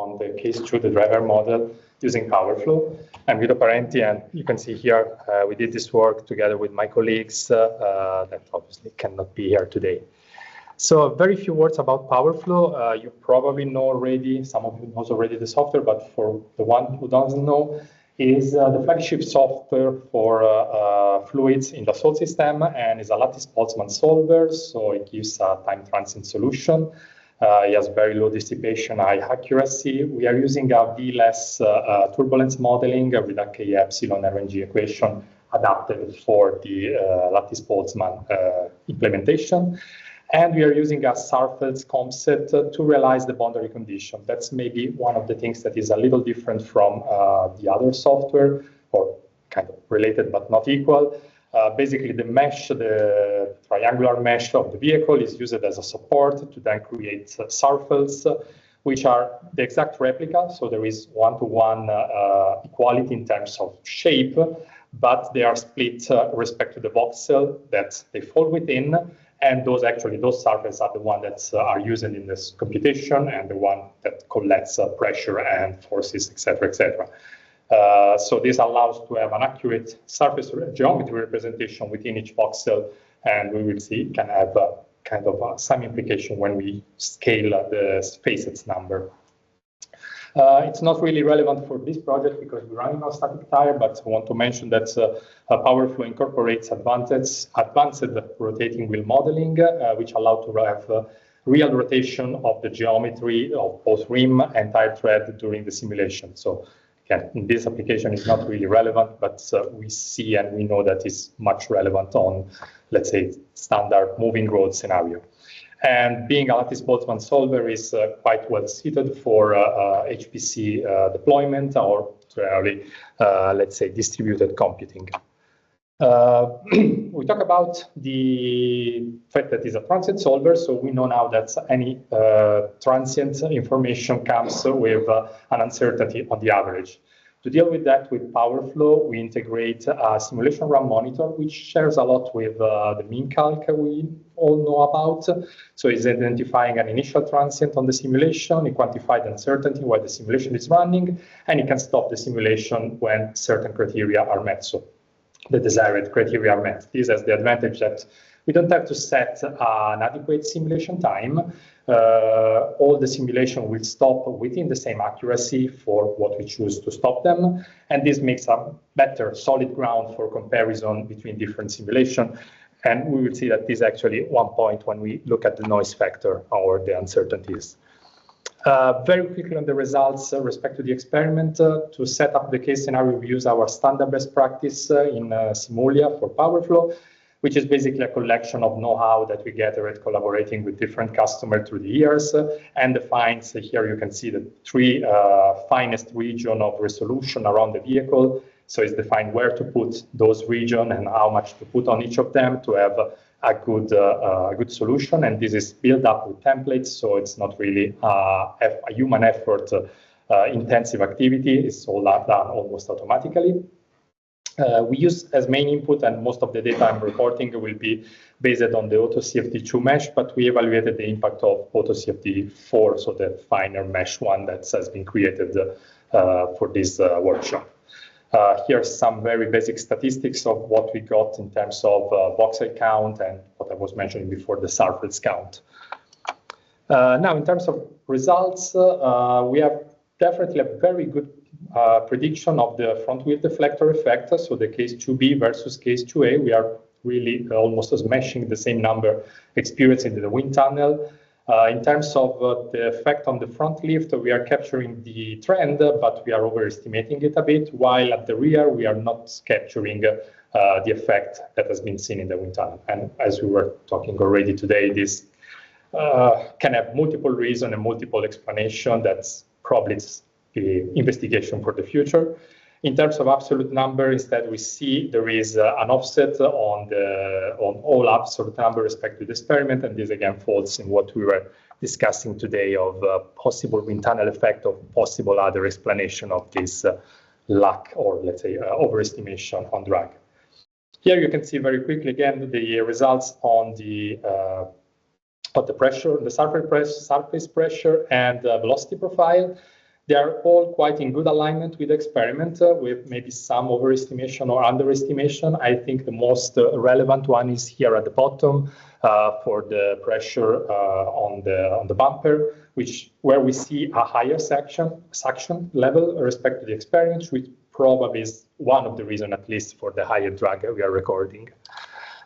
on the case 2, the driver model, using PowerFlow and Guido Parenti. And you can see here, we did this work together with my colleagues that obviously cannot be here today. So very few words about PowerFlow. You probably know already, some of you knows already the software, but for the one who doesn't know, is the flagship software for fluids in the Dassault system, and is a lattice-Boltzmann solver, so it gives a time transient solution. It has very low dissipation, high accuracy. We are using a VLS turbulence modeling with a K epsilon RNG equation adapted for the lattice-Boltzmann implementation. And we are using a Sarfeld's comset to realize the boundary condition. That's maybe one of the things that is a little different from the other software, or kind of related but not equal. Basically, the mesh, the triangular mesh of the vehicle, is used as a support to then create Sarfeld's, which are the exact replica. So there is one-to-one equality in terms of shape, but they are split respect to the voxel that they fall within. And those surfaces are the ones that are used in this computation, and the one that collects pressure and forces, etc., etc. So this allows to have an accurate surface geometry representation within each voxel, and we will see it can have kind of some implication when we scale the facets number. It's not really relevant for this project because we're running on static tire, but I want to mention that PowerFlow incorporates advanced rotating wheel modeling, which allow to have real rotation of the geometry of both rim and tire tread during the simulation. So again, in this application is not really relevant, but we see and we know that it's much relevant on, let's say, standard moving road scenario. And being a lattice-Boltzmann solver is quite well suited for HPC deployment, or really, let's say, distributed computing. We talk about the fact that it's a transient solver, so we know now that any transient information comes with an uncertainty on the average. To deal with that with PowerFlow, we integrate a simulation run monitor, which shares a lot with the mean calc we all know about. So it's identifying an initial transient on the simulation, it quantifies the uncertainty while the simulation is running, and it can stop the simulation when certain criteria are met. So the desired criteria are met. This has the advantage that we don't have to set an adequate simulation time. All the simulation will stop within the same accuracy for what we choose to stop them. And this makes a better solid ground for comparison between different simulations. And we will see that this is actually one point when we look at the noise factor or the uncertainties. Very quickly on the results respect to the experiment. To set up the case scenario, we use our standard best practice in Simulia for PowerFlow, which is basically a collection of know-how that we gathered collaborating with different customers through the years, and defines, here you can see the three finest regions of resolution around the vehicle. So it's defined where to put those regions and how much to put on each of them to have a good solution. And this is built up with templates, so it's not really a human effort intensive activity. It's all done almost automatically. We use as main input, and most of the data I'm reporting will be based on the AutoCFD2 mesh, but we evaluated the impact of AutoCFD4, so the finer mesh one that has been created for this workshop. Here's some very basic statistics of what we got in terms of voxel count and what I was mentioning before, the Sarfeld's count. Now, in terms of results, we have definitely a very good prediction of the front wheel deflector effect. So the case 2B versus case 2A, we are really almost smashing the same number experienced in the wind tunnel. In terms of the effect on the front lift, we are capturing the trend, but we are overestimating it a bit, while at the rear, we are not capturing the effect that has been seen in the wind tunnel. And as we were talking already today, this can have multiple reasons and multiple explanations. That's probably the investigation for the future. In terms of absolute number, instead, we see there is an offset on all absolute number respect to the experiment, and this again falls in what we were discussing today of possible wind tunnel effect, of possible other explanation of this lack, or let's say overestimation on drag. Here you can see very quickly again the results on the pressure, the surface pressure and velocity profile. They are all quite in good alignment with the experiment, with maybe some overestimation or underestimation. I think the most relevant one is here at the bottom for the pressure on the bumper, where we see a higher suction level with respect to the experiment, which probably is one of the reasons, at least, for the higher drag we are recording.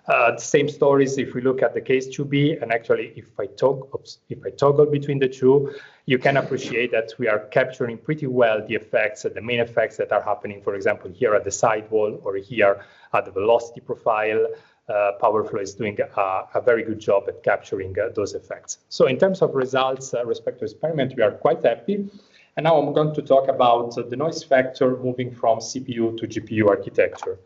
The same stories if we look at the case 2B, and actually if I toggle between the two, you can appreciate that we are capturing pretty well the effects, the main effects that are happening, for example, here at the sidewall or here at the velocity profile. PowerFlow is doing a very good job at capturing those effects. So in terms of results respect to experiment, we are quite happy. And now I'm going to talk about the noise factor moving from CPU to GPU architecture.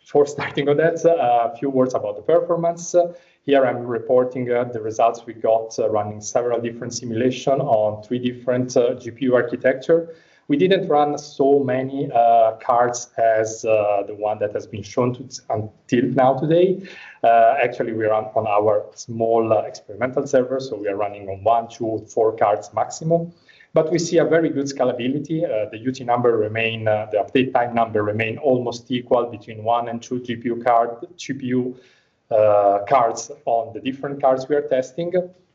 Before starting on that, a few words about the performance. Here I'm reporting the results we got running several different simulations on 3 different GPU architecture. We didn't run so many cards as the one that has been shown until now today. Actually, we run on our small experimental server, so we are running on 1, 2, 4 cards maximum. But we see a very good scalability. The UT number remain, the update time number remain almost equal between 1 and 2 GPU cards on the different cards we are testing.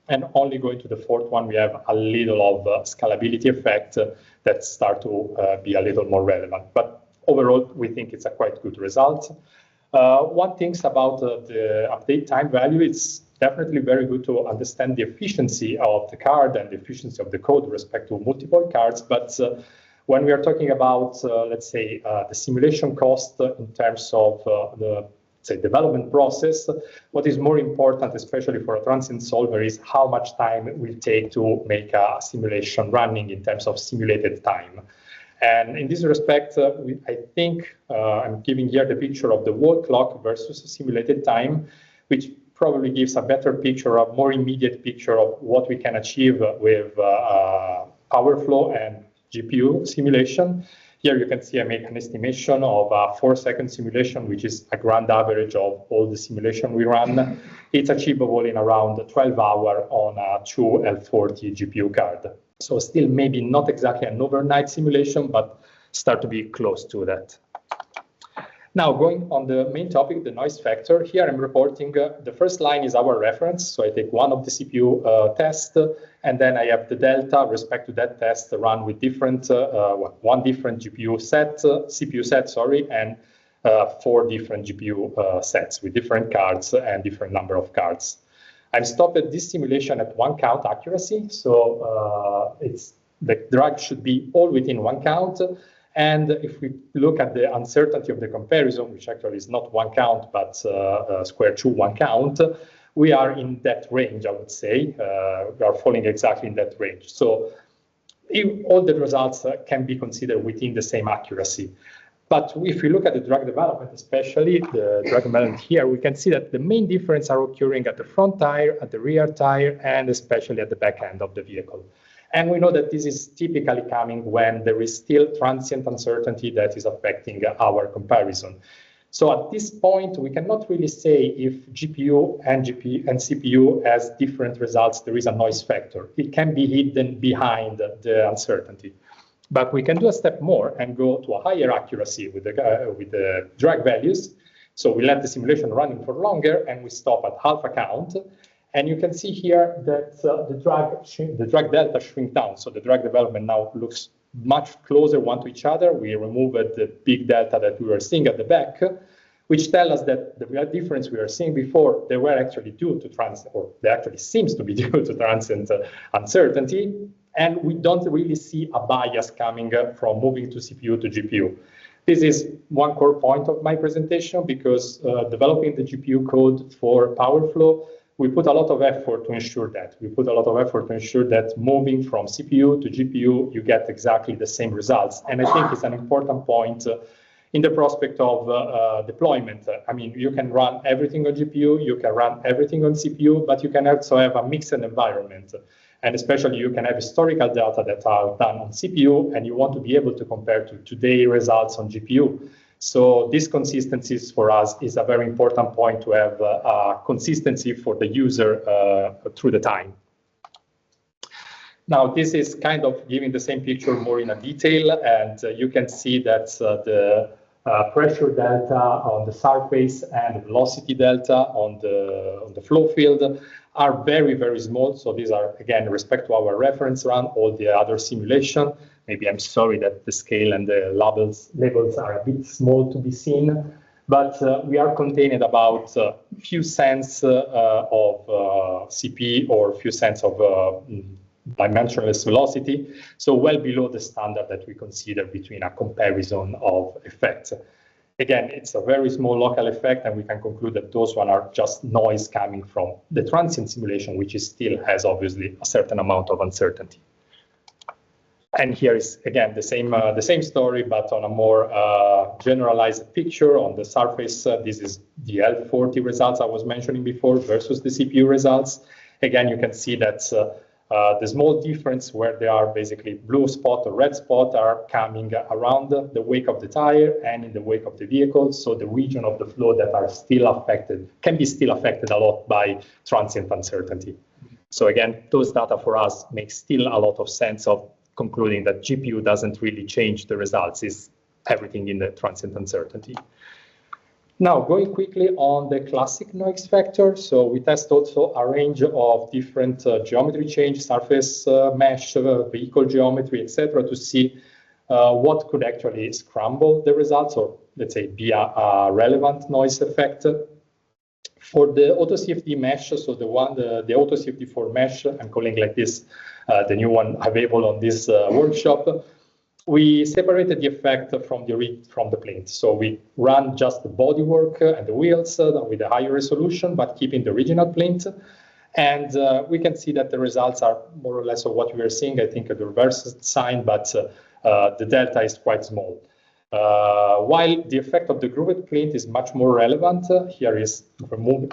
And only going to the 4th one, we have a little of scalability effect that start to be a little more relevant. But overall, we think it's a quite good result. One thing about the update time value, it's definitely very good to understand the efficiency of the card and the efficiency of the code with respect to multiple cards. But when we are talking about, let's say, the simulation cost in terms of the development process, what is more important, especially for a transient solver, is how much time it will take to make a simulation running in terms of simulated time. And in this respect, I think I'm giving here the picture of the wall clock versus simulated time, which probably gives a better picture, a more immediate picture of what we can achieve with PowerFlow and GPU simulation. Here you can see I make an estimation of a 4-second simulation, which is a grand average of all the simulation we run. It's achievable in around 12 hours on a 2 L40 GPU card. So still maybe not exactly an overnight simulation, but start to be close to that. Now, going on the main topic, the noise factor, here I'm reporting the first line is our reference. So I take one of the CPU tests, and then I have the delta respect to that test run with different, one different CPU set, and 4 different GPU sets with different cards and different number of cards. I've stopped this simulation at 1 count accuracy. So the drag should be all within 1 count. And if we look at the uncertainty of the comparison, which actually is not 1 count, but square to 1 count, we are in that range, I would say. We are falling exactly in that range. So all the results can be considered within the same accuracy. But if we look at the drag development, especially the drag development here, we can see that the main difference are occurring at the front tire, at the rear tire, and especially at the back end of the vehicle. And we know that this is typically coming when there is still transient uncertainty that is affecting our comparison. So at this point, we cannot really say if GPU and CPU has different results, there is a noise factor. It can be hidden behind the uncertainty. But we can do a step more and go to a higher accuracy with the drag values. So we let the simulation running for longer, and we stop at half a count. And you can see here that the drag delta shrink down. So the drag development now looks much closer one to each other. We removed the big delta that we were seeing at the back, which tell us that the real difference we were seeing before, they were actually due to transient, or they actually seems to be due to transient uncertainty. And we don't really see a bias coming from moving to CPU to GPU. This is one core point of my presentation, because developing the GPU code for PowerFlow, we put a lot of effort to ensure that. We put a lot of effort to ensure that moving from CPU to GPU, you get exactly the same results. And I think it's an important point in the prospect of deployment. I mean, you can run everything on GPU, you can run everything on CPU, but you can also have a mixed environment. And especially you can have historical data that are done on CPU, and you want to be able to compare to today's results on GPU. So this consistency for us is a very important point, to have consistency for the user through the time. Now, this is kind of giving the same picture more in a detail, and you can see that the pressure delta on the surface and velocity delta on the flow field are very, very small. So these are, again, in respect to our reference run, all the other simulation. Maybe I'm sorry that the scale and the labels are a bit small to be seen, but we are contained about a few cents of CP or a few cents of dimensionless velocity, so well below the standard that we consider between a comparison of effects. Again, it's a very small local effect, and we can conclude that those one are just noise coming from the transient simulation, which still has obviously a certain amount of uncertainty. And here is, again, the same story, but on a more generalized picture on the surface. This is the L40 results I was mentioning before versus the CPU results. Again, you can see that the small difference where there are basically blue spot or red spot are coming around the wake of the tire and in the wake of the vehicle. So the region of the flow that are still affected, can be still affected a lot by transient uncertainty. So again, those data for us make still a lot of sense of concluding that GPU doesn't really change the results, is everything in the transient uncertainty. Now, going quickly on the classic noise factor. So we test also a range of different geometry change, surface mesh, vehicle geometry, etc., to see what could actually scramble the results, or let's say be a relevant noise effect. For the AutoCFD mesh, so the AutoCFD4 mesh, I'm calling like this, the new one available on this workshop. We separated the effect from the plinth. So we run just the bodywork and the wheels with a higher resolution, but keeping the original plinth. And we can see that the results are more or less of what we were seeing, I think, at the reverse sign, but the delta is quite small. While the effect of the grooved plinth is much more relevant, here is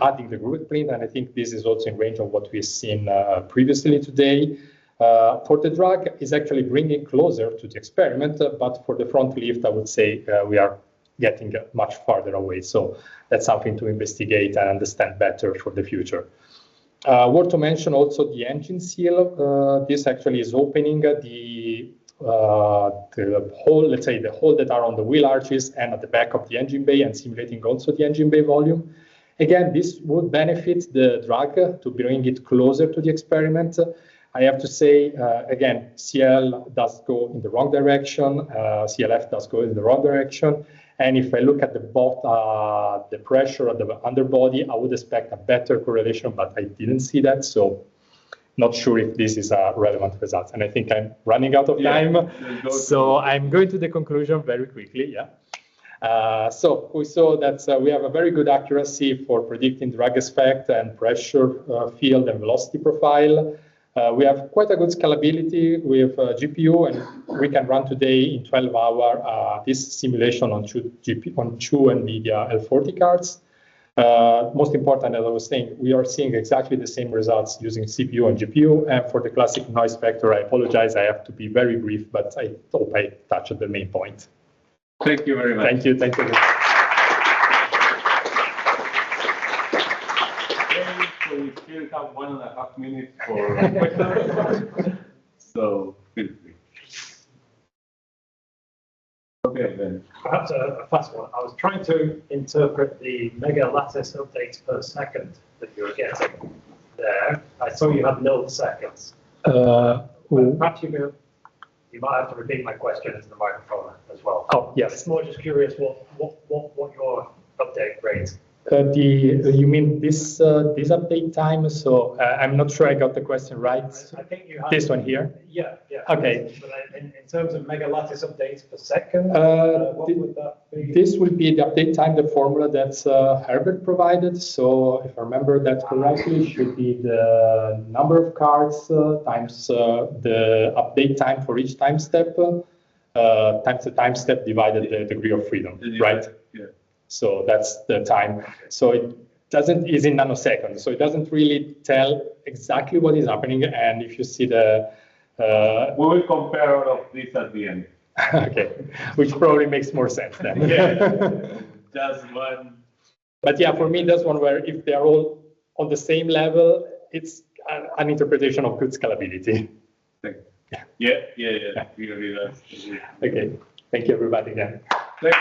adding the grooved plinth, and I think this is also in range of what we've seen previously today. For the drag is actually bringing closer to the experiment, but for the front lift, I would say we are getting much farther away. So that's something to investigate and understand better for the future. Worth to mention also the engine seal. This actually is opening the hole, let's say the hole that are on the wheel arches and at the back of the engine bay, and simulating also the engine bay volume. Again, this would benefit the drag to bring it closer to the experiment. I have to say, again, CL does go in the wrong direction, CLF does go in the wrong direction. And if I look at the pressure of the underbody, I would expect a better correlation, but I didn't see that. So not sure if this is a relevant result. And I think I'm running out of time. So I'm going to the conclusion very quickly, so we saw that we have a very good accuracy for predicting drag effect and pressure field and velocity profile. We have quite a good scalability with GPU, and we can run today in 12 hours this simulation on two NVIDIA L40 cards. Most important, as I was saying, we are seeing exactly the same results using CPU and GPU. And for the classic noise factor, I apologize, I have to be very brief, but I hope I touched the main point. Thank you very much. Thank you. Thank you. So we still have 1.5 minutes for questions. So feel free. Okay, then. Perhaps a fast one. I was trying to interpret the mega lattice updates per second that you were getting there. I saw you had milliseconds. Perhaps you might have to repeat my question into the microphone as well. Oh, yes. It's more just curious what your update rate. You mean this update time? So I'm not sure I got the question right. I think you have this one here. Yeah. Okay. But in terms of mega lattice updates per second, what would that be? This will be the update time, the formula that Herbert provided. So if I remember that correctly, it should be the number of cards times the update time for each time step times the time step divided the degree of freedom, right? Yeah. So that's the time. So it is in nanoseconds. So it doesn't really tell exactly what is happening. And if you see the... we will compare all of this at the end. Okay, which probably makes more sense then. Yeah, just one. But yeah, for me, that's one where if they are all on the same level, it's an interpretation of good scalability. Thank Yeah. Yeah. Really, that's. Okay. Thank you, everybody, again. Thank